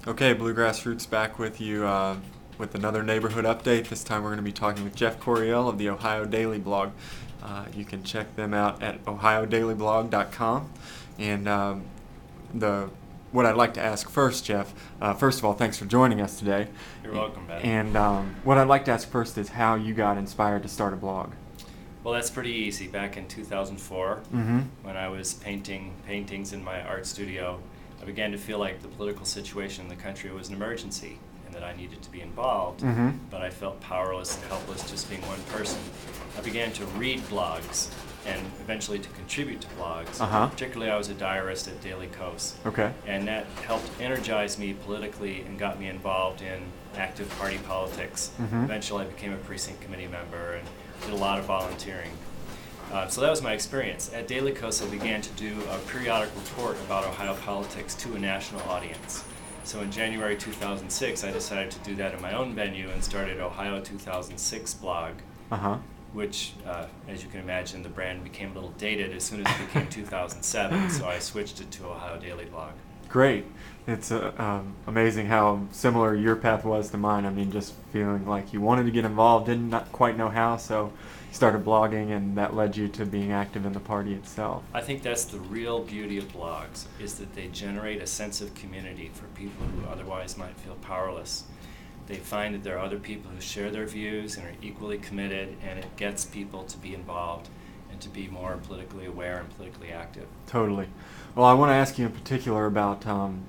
Okay, Bluegrass Roots back with you with another neighborhood update. This time we're going to be talking with Jeff Coryell of the Ohio Daily Blog. You can check them out at ohiodailyblog.com. And the what I'd like to ask first, Jeff, first of all, thanks for joining us today. You're welcome, Ben. And what I'd like to ask first is how you got inspired to start a blog. Well, that's pretty easy. Back in 2004, when I was painting paintings in my art studio, I began to feel like the political situation in the country was an emergency and that I needed to be involved, but I felt powerless and helpless just being one person. I began to read blogs and eventually to contribute to blogs. Particularly, I was a diarist at Daily Kos. Okay. And that helped energize me politically and got me involved in active party politics. Eventually, I became a precinct committee member and did a lot of volunteering. So that was my experience. At Daily Kos, I began to do a periodic report about Ohio politics to a national audience. So in January 2006, I decided to do that in my own venue and started Ohio 2006 blog, which, as you can imagine, the brand became a little dated as soon as it became 2007, so I switched it to Ohio Daily Blog. Great. It's amazing how similar your path was to mine. I mean, just feeling like you wanted to get involved, didn't not quite know how, so you started blogging, and that led you to being active in the party itself. I think that's the real beauty of blogs, is that they generate a sense of community for people who otherwise might feel powerless. They find that there are other people who share their views and are equally committed, and it gets people to be involved and to be more politically aware and politically active. Totally. Well, I want to ask you in particular about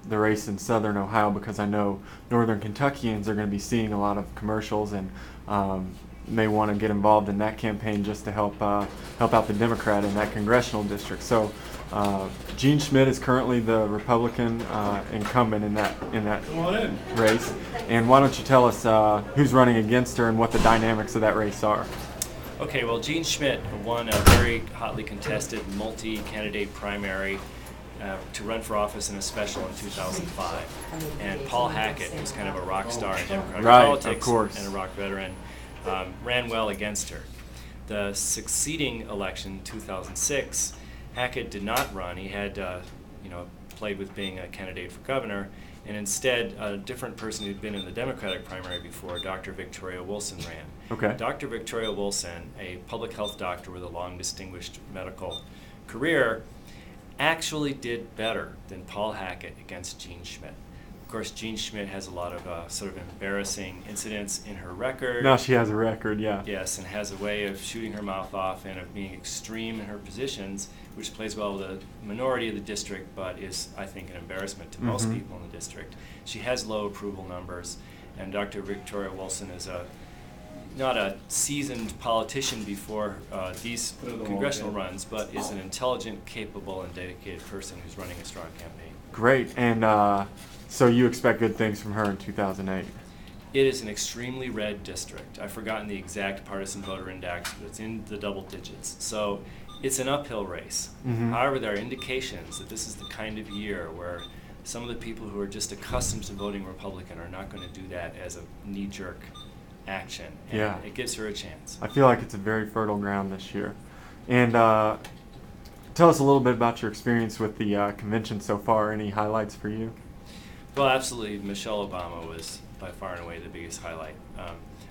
the race in southern Ohio, because I know northern Kentuckians are going to be seeing a lot of commercials and may want to get involved in that campaign just to help out the Democrat in that congressional district. So Gene Schmidt is currently the Republican incumbent in that race. And why don't you tell us who's running against her and what the dynamics of that race are? Okay, well, Gene Schmidt won a very hotly contested multi-candidate primary to run for office in a special in 2005. And Paul Hackett, who's kind of a rock star in Democratic politics and a rock veteran, ran well against her. The succeeding election, 2006, Hackett did not run. He had played with being a candidate for governor, and instead a different person who'd been in the Democratic primary before, Dr. Victoria Wilson, ran. Okay. Dr. Victoria Wilson, a public health doctor with a long distinguished medical career, actually did better than Paul Hackett against Gene Schmidt. Of course, Gene Schmidt has a lot of sort of embarrassing incidents in her record. Now she has a record, yeah. Yes, and has a way of shooting her mouth off and of being extreme in her positions, which plays well with the minority of the district, but is, I think, an embarrassment to most people in the district. She has low approval numbers, and Dr. Victoria Wilson is not a seasoned politician before these congressional runs, but is an intelligent, capable, and dedicated person who's running a strong campaign. Great. And so you expect good things from her in 2008? It is an extremely red district. I've forgotten the exact partisan voter index, but it's in the double digits. So it's an uphill race. However, there are indications that this is the kind of year where some of the people who are just accustomed to voting Republican are not going to do that as a knee-jerk action. And it gives her a chance. I feel like it's a very fertile ground this year. And tell us a little bit about your experience with the convention so far. Any highlights for you? Well, absolutely. Michelle Obama was by far and away the biggest highlight.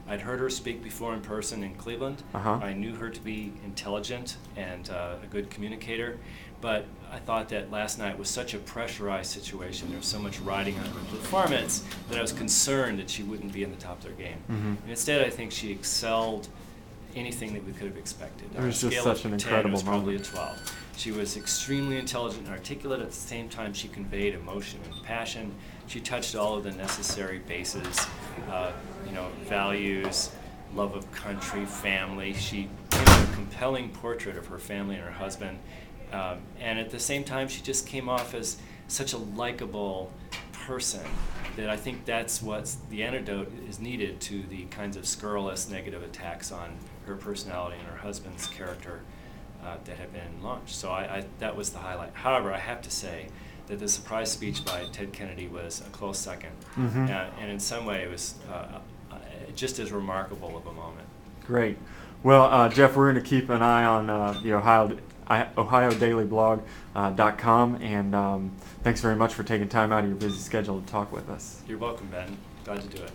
I'd heard her speak before in person in Cleveland. I knew her to be intelligent and a good communicator, but I thought that last night was such a pressurized situation. There was so much riding on her performance that I was concerned that she wouldn't be in the top of their game. And instead, I think she excelled anything that we could have expected. It was just such an incredible probably moment. A 12. She was extremely intelligent and articulate. At the same time, she conveyed emotion and passion. She touched all of the necessary bases, values, love of country, family. She gave a compelling portrait of her family and her husband. And at the same time, she just came off as such a likable person that I think that's what the antidote is needed to the kinds of scurrilous negative attacks on her personality and her husband's character that have been launched. So that was the highlight. However, I have to say that the surprise speech by Ted Kennedy was a close second. And in some way it was just as remarkable of a moment. Great. Well, Jeff, we're going to keep an eye on the Ohio OhioDailyBlog.com, and thanks very much for taking time out of your busy schedule to talk with us. You're welcome, Ben. Glad to do it.